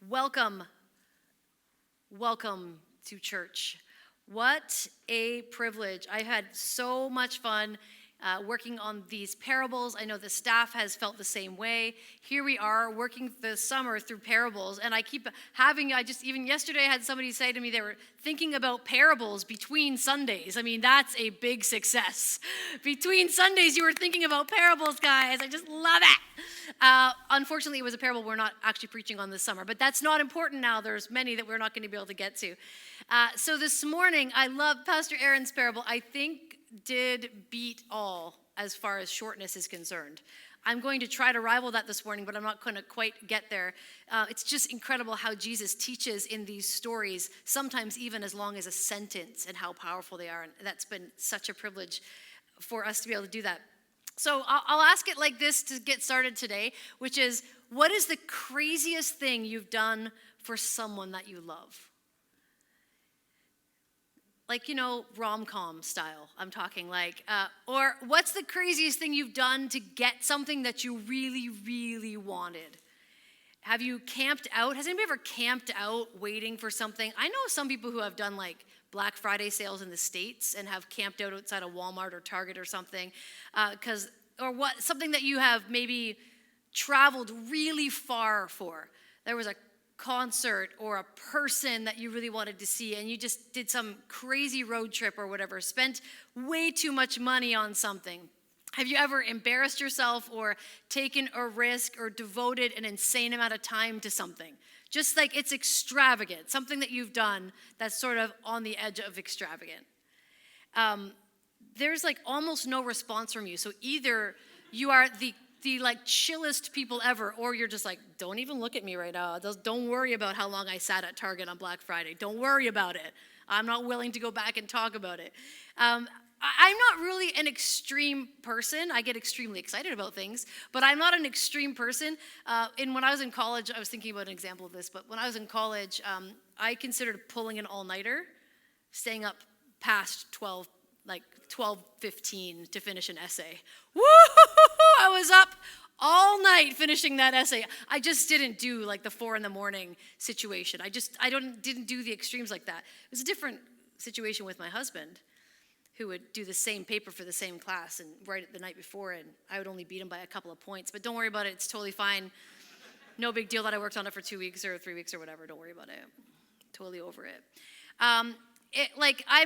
Welcome to church. What a privilege. I had so much fun working on these parables. I know the staff has felt the same way. Here we are working the summer through parables, and even yesterday I had somebody say to me they were thinking about parables between Sundays. I mean, that's a big success. Between Sundays, you were thinking about parables, guys. I just love it. Unfortunately, it was a parable we're not actually preaching on this summer, but that's not important now. There's many that we're not going to be able to get to. So this morning, I love Pastor Aaron's parable. I think did beat all as far as shortness is concerned. I'm going to try to rival that this morning, but I'm not going to quite get there. It's just incredible how Jesus teaches in these stories, sometimes even as long as a sentence, and how powerful they are. And that's been such a privilege for us to be able to do that. So I'll ask it like this to get started today, which is, what is the craziest thing you've done for someone that you love? Like, rom-com style, I'm talking like. Or what's the craziest thing you've done to get something that you really, really wanted? Have you camped out? Has anybody ever camped out waiting for something? I know some people who have done like Black Friday sales in the States and have camped out outside of Walmart or Target or something. Something that you have maybe traveled really far for. There was a concert or a person that you really wanted to see, and you just did some crazy road trip or whatever, spent way too much money on something. Have you ever embarrassed yourself or taken a risk or devoted an insane amount of time to something? Just like it's extravagant, something that you've done that's sort of on the edge of extravagant. There's like almost no response from you. So either you are the like chillest people ever, or you're just like, don't even look at me right now. Don't worry about how long I sat at Target on Black Friday. Don't worry about it. I'm not willing to go back and talk about it. I'm not really an extreme person. I get extremely excited about things, but I'm not an extreme person. When I was in college, I was thinking about an example of this, but when I was in college, I considered pulling an all-nighter, staying up past 12:15 to finish an essay. Woo! I was up all night finishing that essay. I just didn't do like the 4 a.m. situation. I didn't do the extremes like that. It was a different situation with my husband, who would do the same paper for the same class and write it the night before, and I would only beat him by a couple of points. But don't worry about it. It's totally fine. No big deal that I worked on it for 2 weeks or 3 weeks or whatever. Don't worry about it. Totally over it. I'm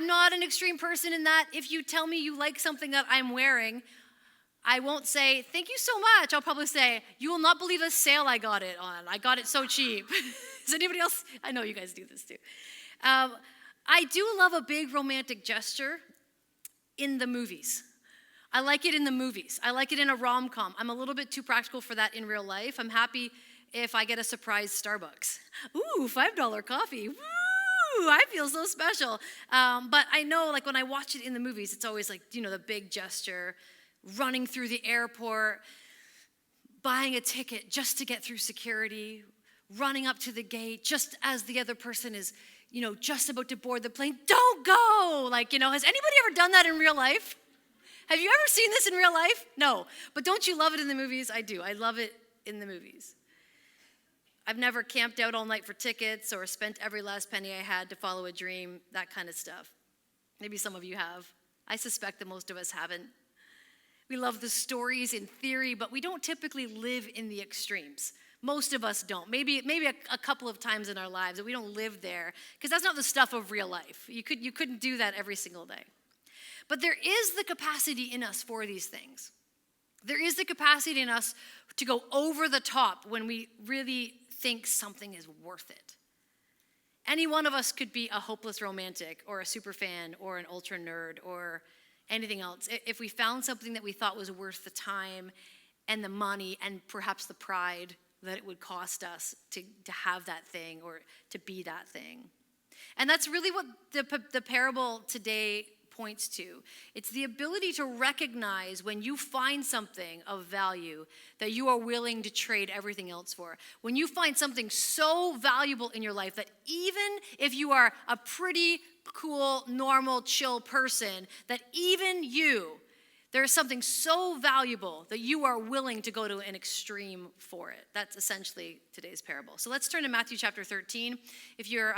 not an extreme person in that if you tell me you like something that I'm wearing, I won't say, thank you so much. I'll probably say, you will not believe the sale I got it on. I got it so cheap. Is anybody else? I know you guys do this too. I do love a big romantic gesture in the movies. I like it in the movies. I like it in a rom-com. I'm a little bit too practical for that in real life. I'm happy if I get a surprise Starbucks. Ooh, $5 coffee. Woo! I feel so special. But I know, like, when I watch it in the movies, it's always like, the big gesture, running through the airport, buying a ticket just to get through security, running up to the gate just as the other person is, just about to board the plane. Don't go! Has anybody ever done that in real life? Have you ever seen this in real life? No. But don't you love it in the movies? I do. I love it in the movies. I've never camped out all night for tickets or spent every last penny I had to follow a dream, that kind of stuff. Maybe some of you have. I suspect that most of us haven't. We love the stories in theory, but we don't typically live in the extremes. Most of us don't. Maybe a couple of times in our lives that we don't live there, because that's not the stuff of real life. You couldn't do that every single day. But there is the capacity in us for these things. There is the capacity in us to go over the top when we really think something is worth it. Any one of us could be a hopeless romantic or a super fan or an ultra nerd or anything else. If we found something that we thought was worth the time and the money and perhaps the pride that it would cost us to have that thing or to be that thing. And that's really what the parable today points to. It's the ability to recognize when you find something of value that you are willing to trade everything else for. When you find something so valuable in your life that even if you are a pretty cool, normal, chill person, that even you, There is something so valuable that you are willing to go to an extreme for it. That's essentially today's parable. So let's turn to Matthew chapter 13. If you're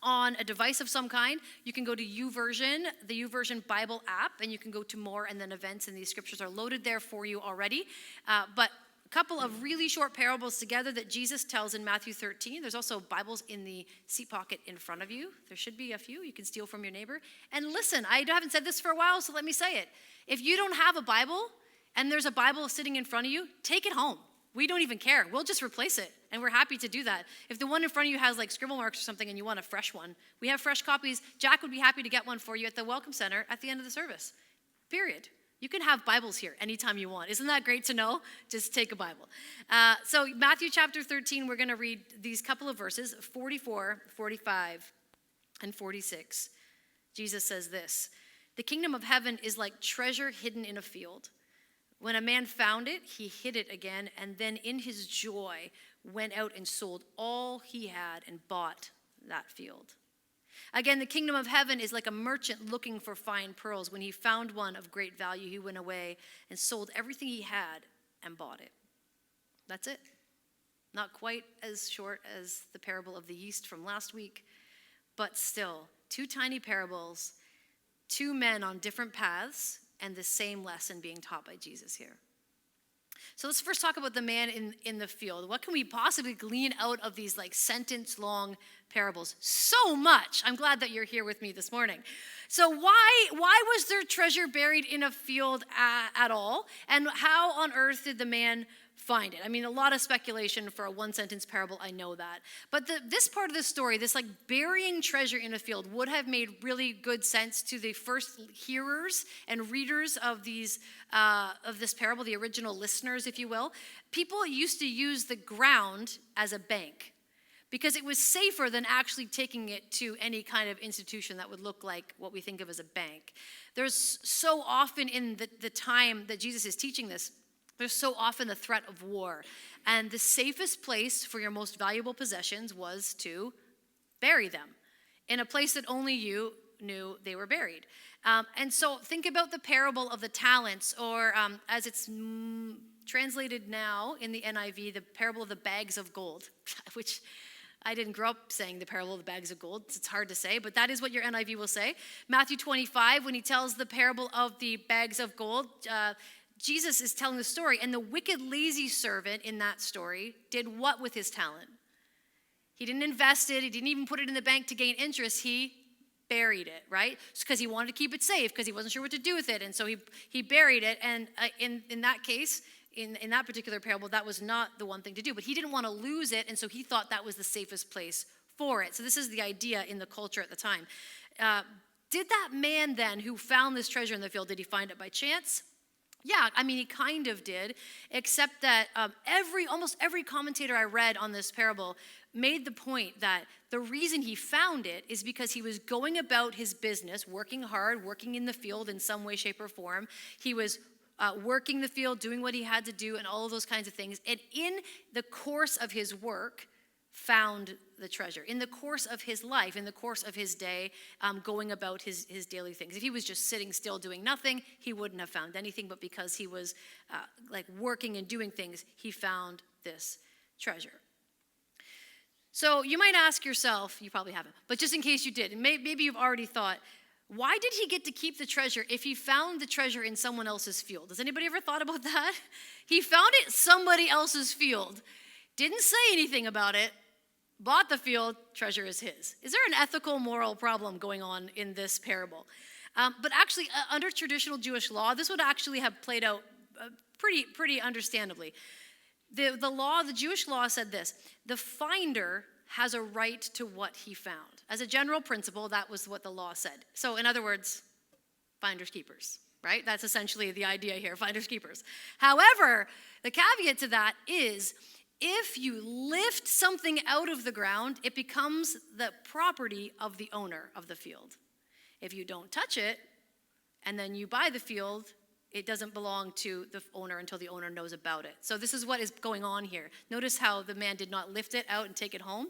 on a device of some kind, you can go to YouVersion, the YouVersion Bible app, and you can go to more and then events, and these scriptures are loaded there for you already. But a couple of really short parables together that Jesus tells in Matthew 13. There's also Bibles in the seat pocket in front of you. There should be a few you can steal from your neighbor. And listen, I haven't said this for a while, so let me say it. If you don't have a Bible and there's a Bible sitting in front of you, take it home. We don't even care. We'll just replace it, and we're happy to do that. If the one in front of you has like scribble marks or something and you want a fresh one, we have fresh copies. Jack would be happy to get one for you at the Welcome Center at the end of the service. Period. You can have Bibles here anytime you want. Isn't that great to know? Just take a Bible. So Matthew chapter 13, we're going to read these couple of verses, 44, 45, and 46. Jesus says this, "The kingdom of heaven is like treasure hidden in a field. When a man found it, he hid it again, and then in his joy went out and sold all he had and bought that field. Again, the kingdom of heaven is like a merchant looking for fine pearls. When he found one of great value, he went away and sold everything he had and bought it." That's it. Not quite as short as the parable of the yeast from last week, but still, two tiny parables, two men on different paths, and the same lesson being taught by Jesus here. So let's first talk about the man in the field. What can we possibly glean out of these like sentence-long parables? So much. I'm glad that you're here with me this morning. So why was there treasure buried in a field at all? And how on earth did the man find it? I mean, a lot of speculation for a one-sentence parable, I know that. But this part of the story, this like burying treasure in a field, would have made really good sense to the first hearers and readers of this parable, the original listeners, if you will. People used to use the ground as a bank because it was safer than actually taking it to any kind of institution that would look like what we think of as a bank. There's so often in the time that Jesus is teaching this, there's so often the threat of war. And the safest place for your most valuable possessions was to bury them in a place that only you knew they were buried. And so think about the parable of the talents, or as it's translated now in the NIV, the parable of the bags of gold, which I didn't grow up saying the parable of the bags of gold. It's hard to say, but that is what your NIV will say. Matthew 25, when he tells the parable of the bags of gold, Jesus is telling the story, and the wicked, lazy servant in that story did what with his talent? He didn't invest it. He didn't even put it in the bank to gain interest. He buried it, right? Because he wanted to keep it safe, because he wasn't sure what to do with it, and so he buried it. And in that case, in that particular parable, that was not the one thing to do. But he didn't want to lose it, and so he thought that was the safest place for it. So this is the idea in the culture at the time. Did that man then who found this treasure in the field, did he find it by chance? Yeah, I mean, he kind of did, except that almost every commentator I read on this parable made the point that the reason he found it is because he was going about his business, working hard, working in the field in some way, shape, or form. He was working the field, doing what he had to do, and all of those kinds of things. And in the course of his work, found the treasure. In the course of his life, in the course of his day, going about his daily things. If he was just sitting still doing nothing, he wouldn't have found anything. But because he was like working and doing things, he found this treasure. So you might ask yourself, you probably haven't, but just in case you did, and maybe you've already thought, why did he get to keep the treasure if he found the treasure in someone else's field? Has anybody ever thought about that? He found it somebody else's field, didn't say anything about it, bought the field, treasure is his. Is there an ethical, moral problem going on in this parable? But actually, under traditional Jewish law, this would actually have played out pretty understandably. The Jewish law said this: the finder has a right to what he found. As a general principle, that was what the law said. So in other words, finders keepers, right? That's essentially the idea here, finders keepers. However, the caveat to that is, if you lift something out of the ground, it becomes the property of the owner of the field. If you don't touch it, and then you buy the field, it doesn't belong to the owner until the owner knows about it. So this is what is going on here. Notice how the man did not lift it out and take it home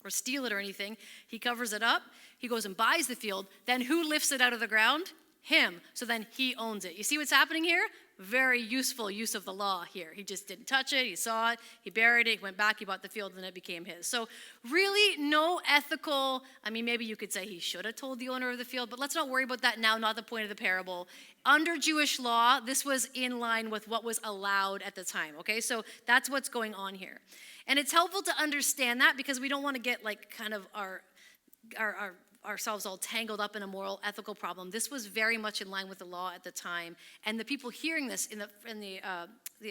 or steal it or anything. He covers it up. He goes and buys the field. Then who lifts it out of the ground? him. So then he owns it. You see what's happening here? Very useful use of the law here. He just didn't touch it. He saw it. He buried it. He went back. He bought the field, and it became his. So really no ethical, maybe you could say he should have told the owner of the field, but let's not worry about that now, not the point of the parable. Under Jewish law, this was in line with what was allowed at the time, okay? So that's what's going on here. And it's helpful to understand that because we don't want to get like kind of ourselves all tangled up in a moral, ethical problem. This was very much in line with the law at the time, and the people hearing this in the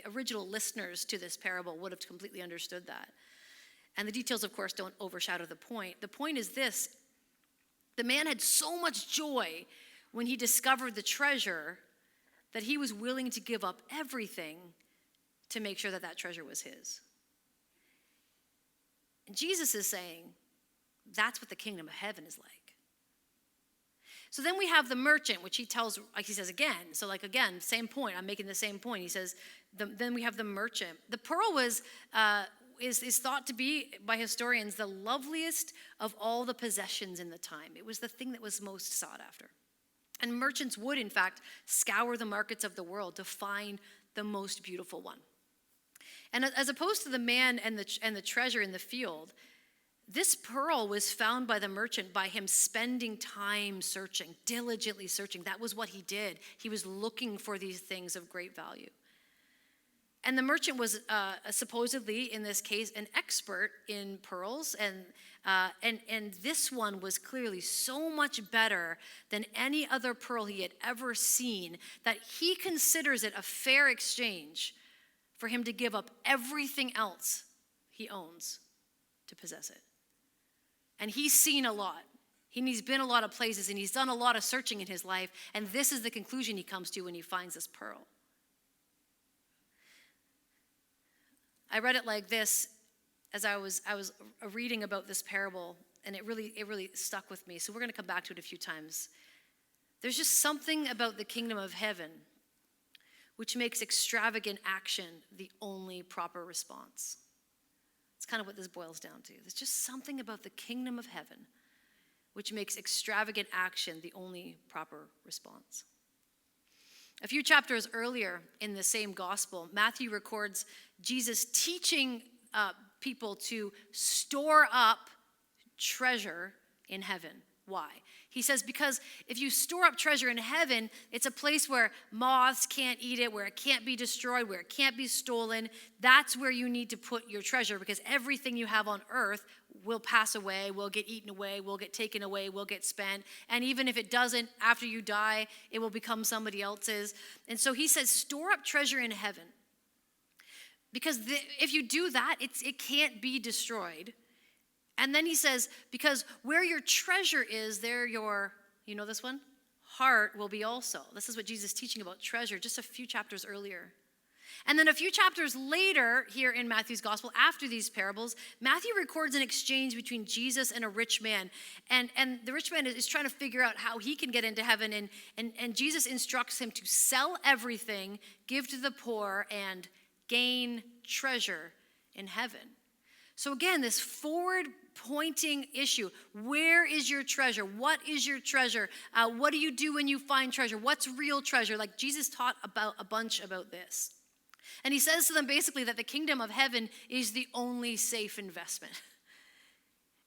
original listeners to this parable would have completely understood that. And the details, of course, don't overshadow the point. The point is this: the man had so much joy when he discovered the treasure that he was willing to give up everything to make sure that that treasure was his. And Jesus is saying, that's what the kingdom of heaven is like. So then we have the merchant, which he says again. So like again, same point. I'm making the same point. He says, then we have the merchant. The pearl is thought to be by historians the loveliest of all the possessions in the time. It was the thing that was most sought after. And merchants would, in fact, scour the markets of the world to find the most beautiful one. And as opposed to the man and the treasure in the field, this pearl was found by the merchant by him spending time searching, diligently searching. That was what he did. He was looking for these things of great value. And the merchant was supposedly, in this case, an expert in pearls. And this one was clearly so much better than any other pearl he had ever seen that he considers it a fair exchange for him to give up everything else he owns to possess it. And he's seen a lot. He's been a lot of places, and he's done a lot of searching in his life, and this is the conclusion he comes to when he finds this pearl. I read it like this as I was reading about this parable, and it really stuck with me. So we're going to come back to it a few times. There's just something about the kingdom of heaven which makes extravagant action the only proper response. It's kind of what this boils down to. There's just something about the kingdom of heaven which makes extravagant action the only proper response. A few chapters earlier in the same gospel, Matthew records Jesus teaching people to store up treasure in heaven. Why? He says, because if you store up treasure in heaven, it's a place where moths can't eat it, where it can't be destroyed, where it can't be stolen. That's where you need to put your treasure, because everything you have on earth will pass away, will get eaten away, will get taken away, will get spent. And even if it doesn't, after you die, it will become somebody else's. And so he says, store up treasure in heaven. Because if you do that, it can't be destroyed. And then he says, because where your treasure is, there your, you know this one? Heart will be also. This is what Jesus is teaching about treasure just a few chapters earlier. And then a few chapters later, here in Matthew's gospel, after these parables, Matthew records an exchange between Jesus and a rich man. And the rich man is trying to figure out how he can get into heaven. And Jesus instructs him to sell everything, give to the poor, and gain treasure in heaven. So again, this forward-pointing issue. Where is your treasure? What is your treasure? What do you do when you find treasure? What's real treasure? Like Jesus taught about a bunch about this. And he says to them basically that the kingdom of heaven is the only safe investment.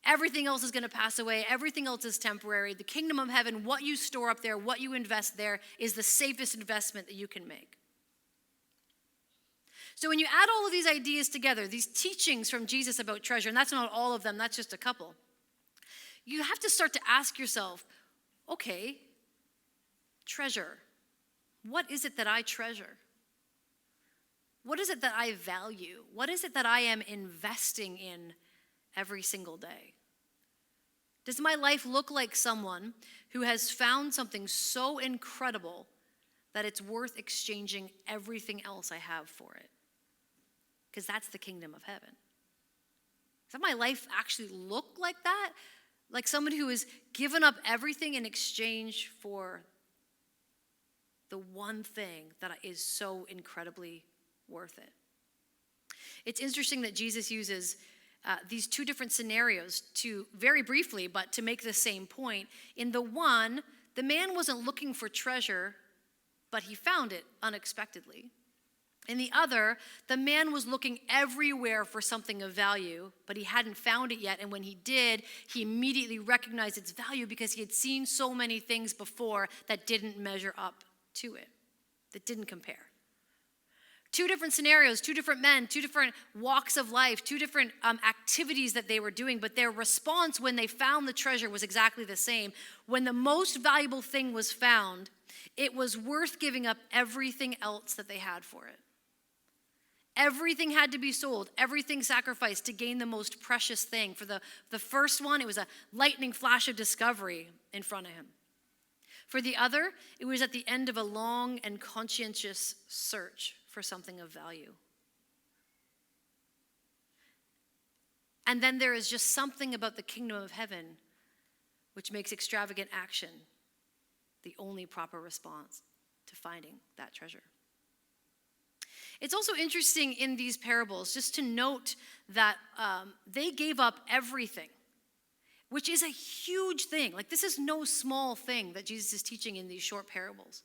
Everything else is going to pass away. Everything else is temporary. The kingdom of heaven, what you store up there, what you invest there, is the safest investment that you can make. So when you add all of these ideas together, these teachings from Jesus about treasure, and that's not all of them, that's just a couple, you have to start to ask yourself, okay, treasure. What is it that I treasure? What is it that I value? What is it that I am investing in every single day? Does my life look like someone who has found something so incredible that it's worth exchanging everything else I have for it? Because that's the kingdom of heaven. Does my life actually look like that? Like someone who has given up everything in exchange for the one thing that is so incredibly worth it. It's interesting that Jesus uses these two different scenarios to, very briefly, but to make the same point. In the one, the man wasn't looking for treasure, but he found it unexpectedly. In the other, the man was looking everywhere for something of value, but he hadn't found it yet. And when he did, he immediately recognized its value because he had seen so many things before that didn't measure up to it, that didn't compare. Two different scenarios, two different men, two different walks of life, two different activities that they were doing, but their response when they found the treasure was exactly the same. When the most valuable thing was found, it was worth giving up everything else that they had for it. Everything had to be sold, everything sacrificed to gain the most precious thing. For the first one, it was a lightning flash of discovery in front of him. For the other, it was at the end of a long and conscientious search for something of value. And then there is just something about the kingdom of heaven which makes extravagant action the only proper response to finding that treasure. It's also interesting in these parables just to note that they gave up everything, which is a huge thing. Like, this is no small thing that Jesus is teaching in these short parables.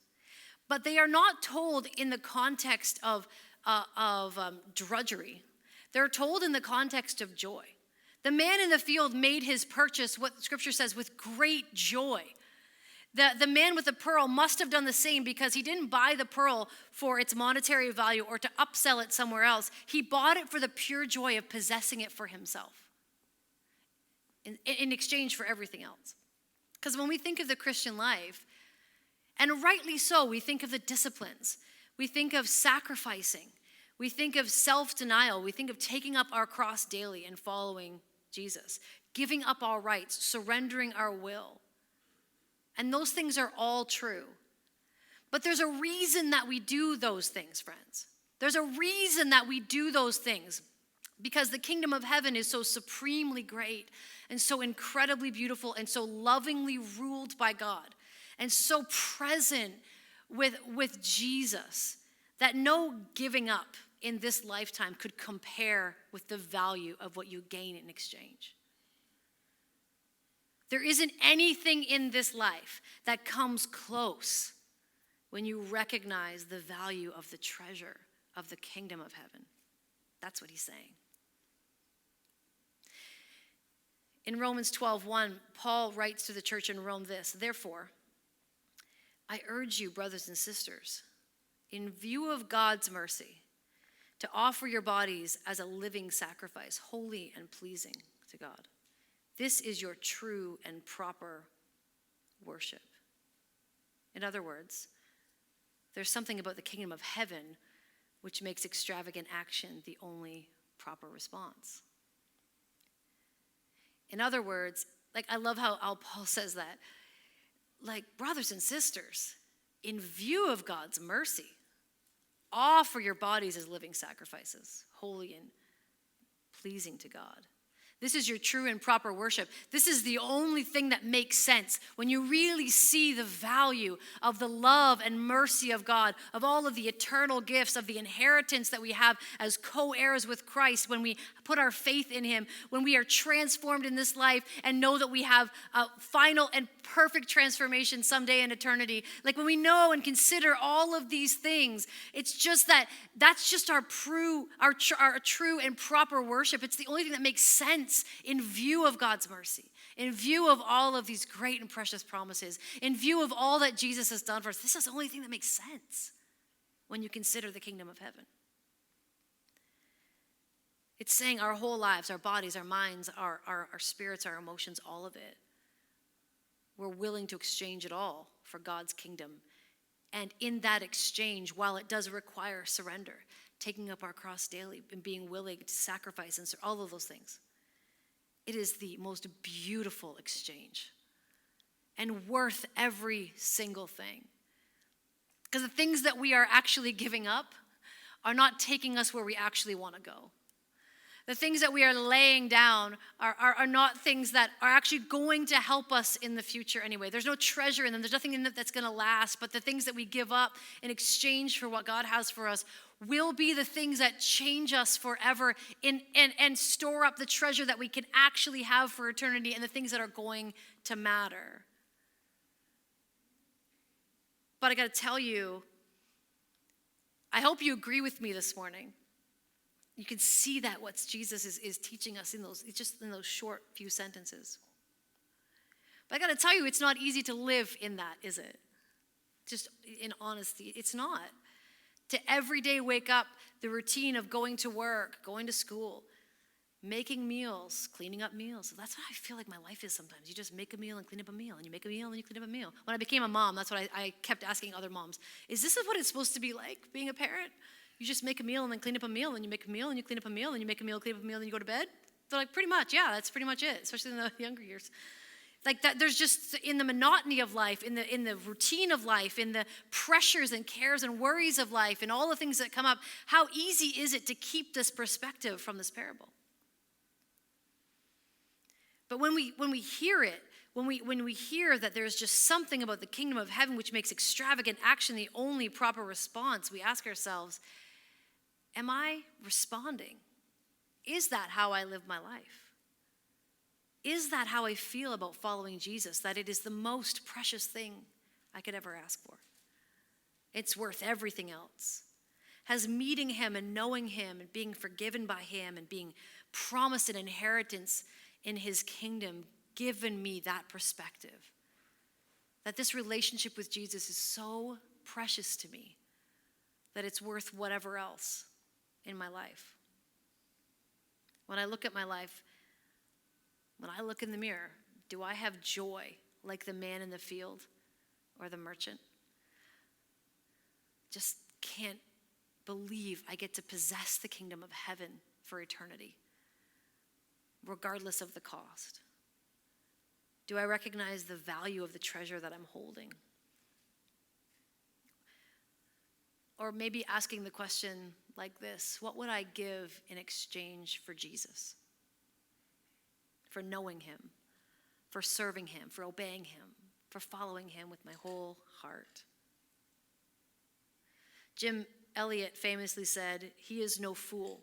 But they are not told in the context of drudgery. They're told in the context of joy. The man in the field made his purchase, what Scripture says, with great joy. The man with the pearl must have done the same because he didn't buy the pearl for its monetary value or to upsell it somewhere else. He bought it for the pure joy of possessing it for himself in exchange for everything else. Because when we think of the Christian life, and rightly so, we think of the disciplines. We think of sacrificing. We think of self-denial. We think of taking up our cross daily and following Jesus, giving up our rights, surrendering our will. And those things are all true. But there's a reason that we do those things, friends. There's a reason that we do those things. Because the kingdom of heaven is so supremely great and so incredibly beautiful and so lovingly ruled by God and so present with Jesus that no giving up in this lifetime could compare with the value of what you gain in exchange. There isn't anything in this life that comes close when you recognize the value of the treasure of the kingdom of heaven. That's what he's saying. In Romans 12:1, Paul writes to the church in Rome this: "Therefore, I urge you, brothers and sisters, in view of God's mercy, to offer your bodies as a living sacrifice, holy and pleasing to God. This is your true and proper worship." In other words, there's something about the kingdom of heaven which makes extravagant action the only proper response. In other words, like, I love how Paul says that. Like, brothers and sisters, in view of God's mercy, offer your bodies as living sacrifices, holy and pleasing to God. This is your true and proper worship. This is the only thing that makes sense when you really see the value of the love and mercy of God, of all of the eternal gifts, of the inheritance that we have as co-heirs with Christ when we put our faith in him, when we are transformed in this life and know that we have a final and perfect transformation someday in eternity. Like, when we know and consider all of these things, it's just that's just our true and proper worship. It's the only thing that makes sense in view of God's mercy, in view of all of these great and precious promises, in view of all that Jesus has done for us. This is the only thing that makes sense when you consider the kingdom of heaven. It's saying our whole lives, our bodies, our minds, our spirits, our emotions, all of it, we're willing to exchange it all for God's kingdom. And in that exchange, while it does require surrender, taking up our cross daily and being willing to sacrifice and all of those things, it is the most beautiful exchange and worth every single thing. Because the things that we are actually giving up are not taking us where we actually want to go. The things that we are laying down are not things that are actually going to help us in the future anyway. There's no treasure in them. There's nothing in them that's going to last. But the things that we give up in exchange for what God has for us will be the things that change us forever and store up the treasure that we can actually have for eternity and the things that are going to matter. But I got to tell you, I hope you agree with me this morning. You can see that what Jesus is teaching us in those short few sentences. But I got to tell you, it's not easy to live in that, is it? Just in honesty, it's not. To every day wake up, the routine of going to work, going to school, making meals, cleaning up meals. So that's what I feel like my life is sometimes. You just make a meal and clean up a meal, and you make a meal and you clean up a meal. When I became a mom, that's what I kept asking other moms. Is this what it's supposed to be like, being a parent? You just make a meal and then clean up a meal, and you make a meal and you clean up a meal, and you make a meal, clean up a meal, and you go to bed? They're like, pretty much, yeah, that's pretty much it, especially in the younger years. Like that, there's just in the monotony of life, in the routine of life, in the pressures and cares and worries of life, and all the things that come up, how easy is it to keep this perspective from this parable? But when we hear it, when we hear that there's just something about the kingdom of heaven which makes extravagant action the only proper response, we ask ourselves, am I responding? Is that how I live my life? Is that how I feel about following Jesus, that it is the most precious thing I could ever ask for? It's worth everything else. Has meeting him and knowing him and being forgiven by him and being promised an inheritance in his kingdom given me that perspective? That this relationship with Jesus is so precious to me that it's worth whatever else in my life. When I look at my life, when I look in the mirror, do I have joy like the man in the field or the merchant? Just can't believe I get to possess the kingdom of heaven for eternity, regardless of the cost. Do I recognize the value of the treasure that I'm holding? Or maybe asking the question like this: what would I give in exchange for Jesus? For knowing him, for serving him, for obeying him, for following him with my whole heart. Jim Elliot famously said, "He is no fool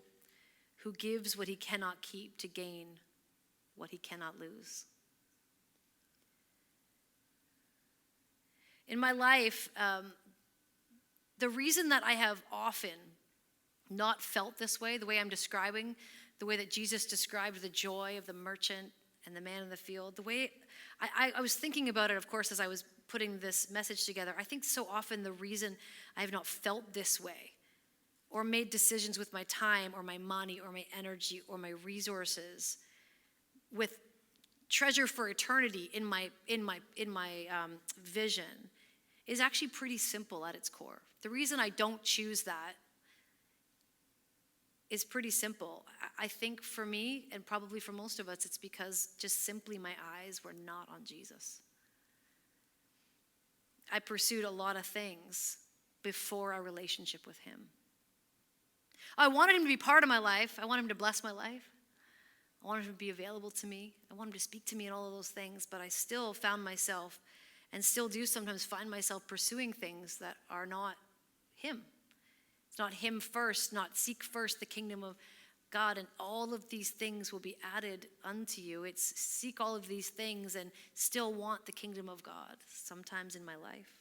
who gives what he cannot keep to gain what he cannot lose." In my life, the reason that I have often not felt this way, the way I'm describing, the way that Jesus described the joy of the merchant and the man in the field, the way I was thinking about it, of course, as I was putting this message together. I think so often the reason I have not felt this way or made decisions with my time or my money or my energy or my resources with treasure for eternity in my vision is actually pretty simple at its core. The reason I don't choose that is pretty simple. I think for me, and probably for most of us, it's because just simply my eyes were not on Jesus. I pursued a lot of things before our relationship with him. I wanted him to be part of my life. I wanted him to bless my life. I wanted him to be available to me. I wanted him to speak to me and all of those things, but I still found myself, and still do sometimes find myself, pursuing things that are not him. It's not him first, not seek first the kingdom of God, and all of these things will be added unto you. It's seek all of these things and still want the kingdom of God sometimes in my life.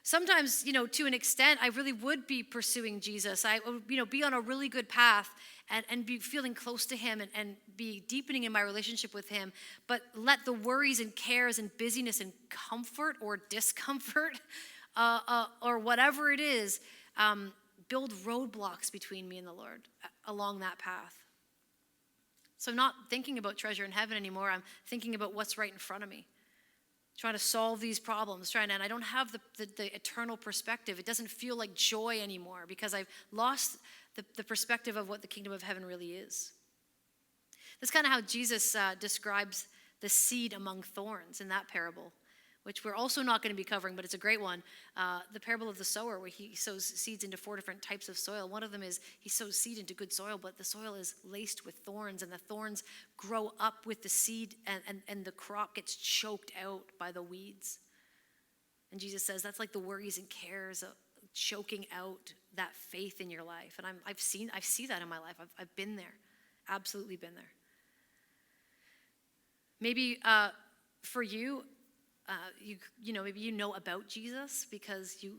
Sometimes, to an extent, I really would be pursuing Jesus. I would, be on a really good path and be feeling close to him and be deepening in my relationship with him, but let the worries and cares and busyness and comfort or discomfort or whatever it is, build roadblocks between me and the Lord along that path. So I'm not thinking about treasure in heaven anymore. I'm thinking about what's right in front of me, trying to solve these problems, and I don't have the eternal perspective. It doesn't feel like joy anymore because I've lost the perspective of what the kingdom of heaven really is. That's kind of how Jesus describes the seed among thorns in that parable, which we're also not going to be covering, but it's a great one. The parable of the sower, where he sows seeds into 4 different types of soil. One of them is he sows seed into good soil, but the soil is laced with thorns, and the thorns grow up with the seed, and the crop gets choked out by the weeds. And Jesus says that's like the worries and cares of choking out that faith in your life. And I see that in my life. I've been there, absolutely been there. Maybe for you, Maybe you know about Jesus because you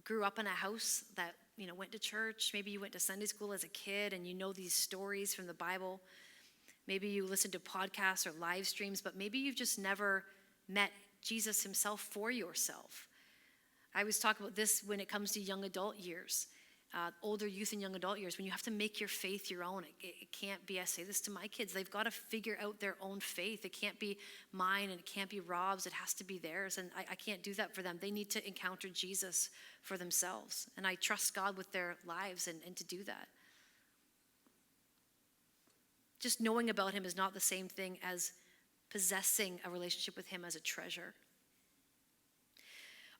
grew up in a house that, went to church. Maybe you went to Sunday school as a kid and you know these stories from the Bible. Maybe you listen to podcasts or live streams, but maybe you've just never met Jesus himself for yourself. I always talk about this when it comes to young adult years, older youth and young adult years, when you have to make your faith your own. It can't be, I say this to my kids, they've got to figure out their own faith. It can't be mine and it can't be Rob's. It has to be theirs, and I can't do that for them. They need to encounter Jesus for themselves, and I trust God with their lives and to do that. Just knowing about him is not the same thing as possessing a relationship with him as a treasure.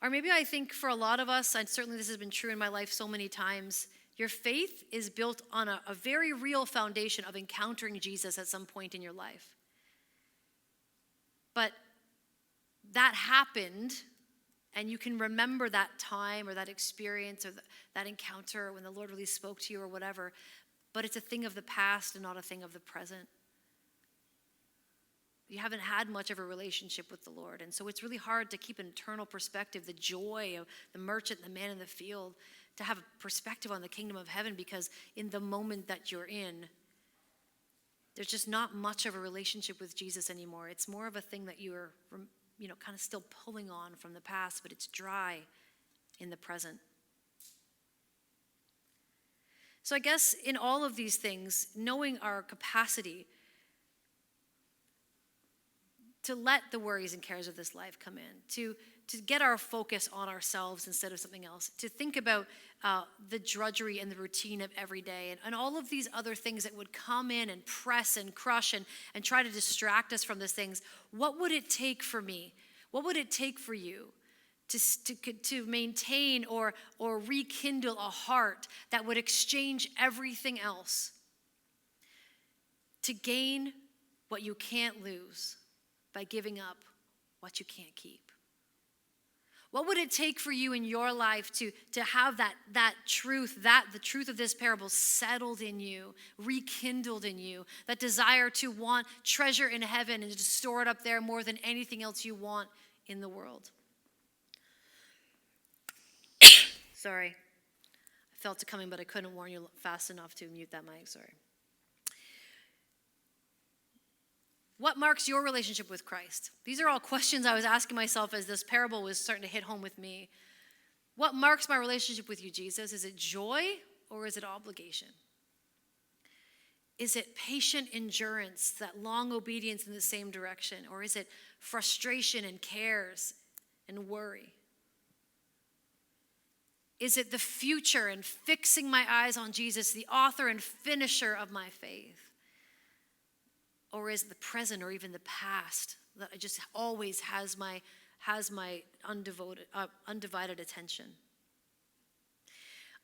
Or maybe I think for a lot of us, and certainly this has been true in my life so many times, your faith is built on a very real foundation of encountering Jesus at some point in your life. But that happened, and you can remember that time or that experience or that encounter when the Lord really spoke to you or whatever, but it's a thing of the past and not a thing of the present. You haven't had much of a relationship with the Lord, and so it's really hard to keep an eternal perspective, the joy of the merchant, the man in the field, to have a perspective on the kingdom of heaven, because in the moment that you're in, there's just not much of a relationship with Jesus anymore. It's more of a thing that you're, kind of still pulling on from the past, but it's dry in the present. So I guess in all of these things, knowing our capacity to let the worries and cares of this life come in, to get our focus on ourselves instead of something else, to think about the drudgery and the routine of every day and all of these other things that would come in and press and crush and try to distract us from these things. What would it take for me? What would it take for you to maintain or rekindle a heart that would exchange everything else to gain what you can't lose by giving up what you can't keep? What would it take for you in your life to have that truth, the truth of this parable settled in you, rekindled in you, that desire to want treasure in heaven and to store it up there more than anything else you want in the world? Sorry, I felt it coming, but I couldn't warn you fast enough to mute that mic, sorry. What marks your relationship with Christ? These are all questions I was asking myself as this parable was starting to hit home with me. What marks my relationship with you, Jesus? Is it joy or is it obligation? Is it patient endurance, that long obedience in the same direction? Or is it frustration and cares and worry? Is it the future and fixing my eyes on Jesus, the author and finisher of my faith? Or is it the present or even the past that I just always has my undivided attention?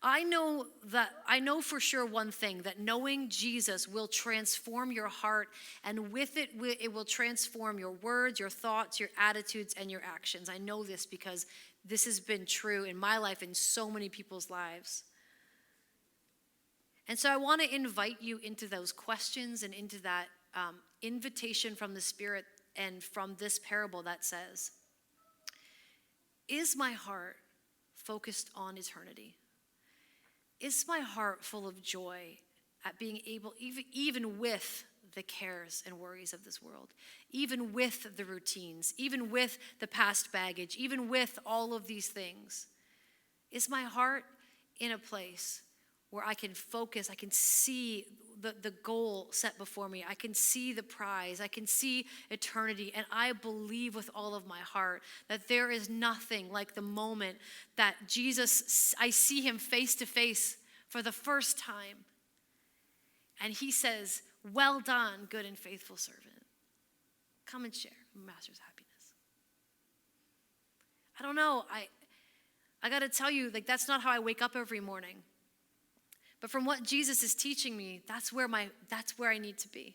I know for sure one thing, that knowing Jesus will transform your heart, and with it, it will transform your words, your thoughts, your attitudes, and your actions. I know this because this has been true in my life and so many people's lives. And so I want to invite you into those questions and into that invitation from the Spirit and from this parable that says, is my heart focused on eternity? Is my heart full of joy at being able, even with the cares and worries of this world, even with the routines, even with the past baggage, even with all of these things? Is my heart in a place where I can focus, I can see the goal set before me, I can see the prize, I can see eternity, and I believe with all of my heart that there is nothing like the moment that Jesus, I see him face to face for the first time, and he says, well done, good and faithful servant. Come and share Master's happiness. I don't know, I got to tell you, that's not how I wake up every morning. But from what Jesus is teaching me, that's where I need to be.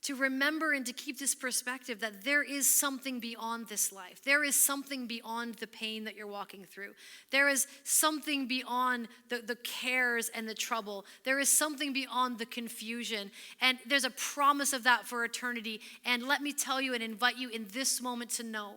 to remember and to keep this perspective that there is something beyond this life. There is something beyond the pain that you're walking through. There is something beyond the cares and the trouble. There is something beyond the confusion. And there's a promise of that for eternity. And let me tell you and invite you in this moment to know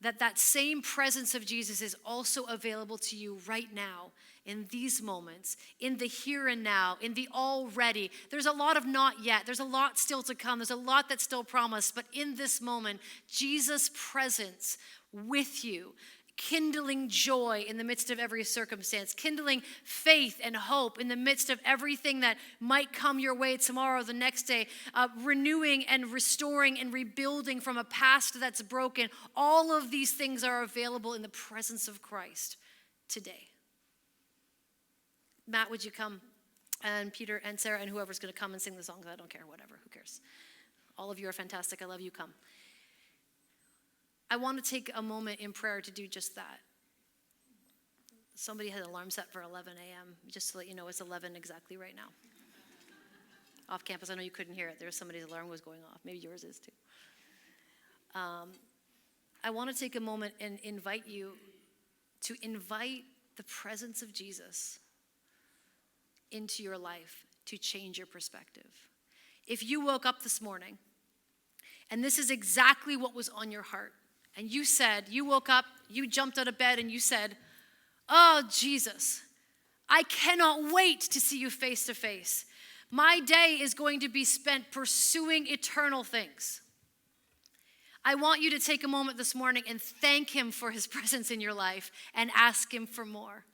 that that same presence of Jesus is also available to you right now, in these moments, in the here and now, in the already. There's a lot of not yet. There's a lot still to come. There's a lot that's still promised. But in this moment, Jesus' presence with you, kindling joy in the midst of every circumstance, kindling faith and hope in the midst of everything that might come your way tomorrow or the next day, renewing and restoring and rebuilding from a past that's broken. All of these things are available in the presence of Christ today. Matt, would you come? And Peter and Sarah and whoever's going to come and sing the songs. I don't care, whatever, who cares? All of you are fantastic. I love you. Come. I want to take a moment in prayer to do just that. Somebody had an alarm set for 11 a.m., just to let you know it's 11 exactly right now. Off campus, I know you couldn't hear it. There was somebody's alarm was going off. Maybe yours is too. I want to take a moment and invite you to invite the presence of Jesus into your life to change your perspective. If you woke up this morning and this is exactly what was on your heart, and you woke up, you jumped out of bed and you said, "Oh, Jesus, I cannot wait to see you face to face. My day is going to be spent pursuing eternal things." I want you to take a moment this morning and thank him for his presence in your life and ask him for more.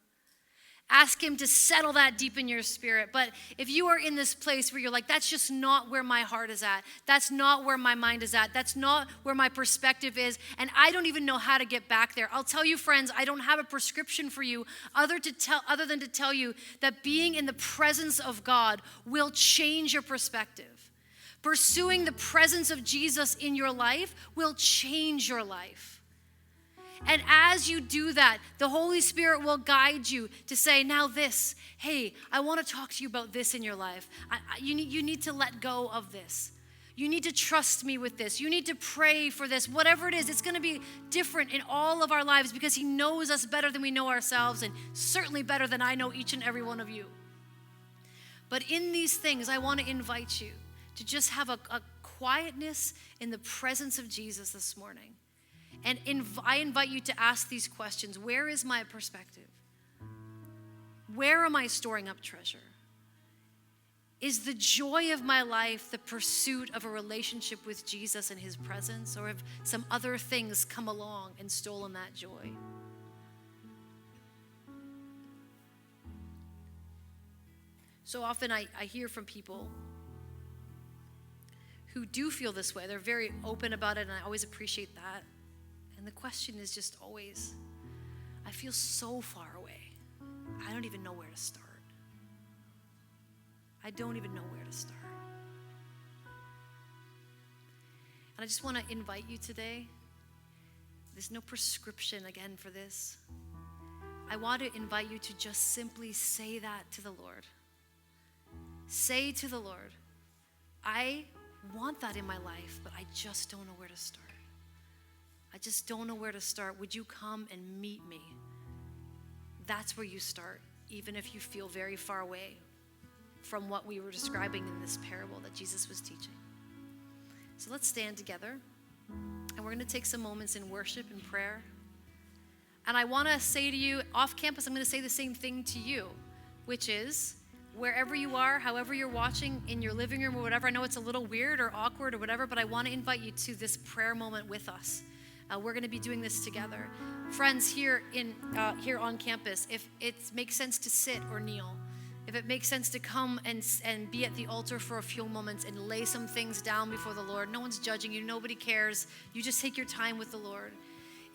Ask him to settle that deep in your spirit. But if you are in this place where you're like, that's just not where my heart is at. That's not where my mind is at. That's not where my perspective is. And I don't even know how to get back there. I'll tell you, friends, I don't have a prescription for you other than to tell you that being in the presence of God will change your perspective. Pursuing the presence of Jesus in your life will change your life. And as you do that, the Holy Spirit will guide you to say, now this, hey, I want to talk to you about this in your life. You need to let go of this. You need to trust me with this. You need to pray for this. Whatever it is, it's going to be different in all of our lives because he knows us better than we know ourselves, and certainly better than I know each and every one of you. But in these things, I want to invite you to just have a quietness in the presence of Jesus this morning. And I invite you to ask these questions. Where is my perspective? Where am I storing up treasure? Is the joy of my life the pursuit of a relationship with Jesus and his presence? Or have some other things come along and stolen that joy? So often I hear from people who do feel this way. They're very open about it, and I always appreciate that. And the question is just always, I feel so far away. I don't even know where to start. I don't even know where to start. And I just want to invite you today. There's no prescription again for this. I want to invite you to just simply say that to the Lord. Say to the Lord, I want that in my life, but I just don't know where to start. I just don't know where to start. Would you come and meet me? That's where you start, even if you feel very far away from what we were describing in this parable that Jesus was teaching. So let's stand together, and we're going to take some moments in worship and prayer. And I want to say to you, off campus, I'm going to say the same thing to you, which is, wherever you are, however you're watching, in your living room or whatever, I know it's a little weird or awkward or whatever, but I want to invite you to this prayer moment with us. We're going to be doing this together. Friends, here on campus, if it makes sense to sit or kneel, if it makes sense to come and be at the altar for a few moments and lay some things down before the Lord, no one's judging you, nobody cares. You just take your time with the Lord.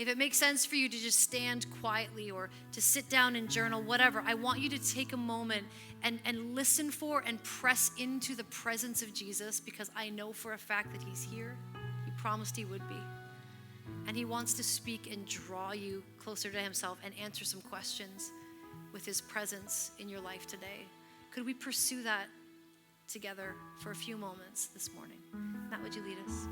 If it makes sense for you to just stand quietly or to sit down and journal, whatever, I want you to take a moment and listen for and press into the presence of Jesus, because I know for a fact that he's here. He promised he would be. And he wants to speak and draw you closer to himself and answer some questions with his presence in your life today. Could we pursue that together for a few moments this morning. Matt, would you lead us?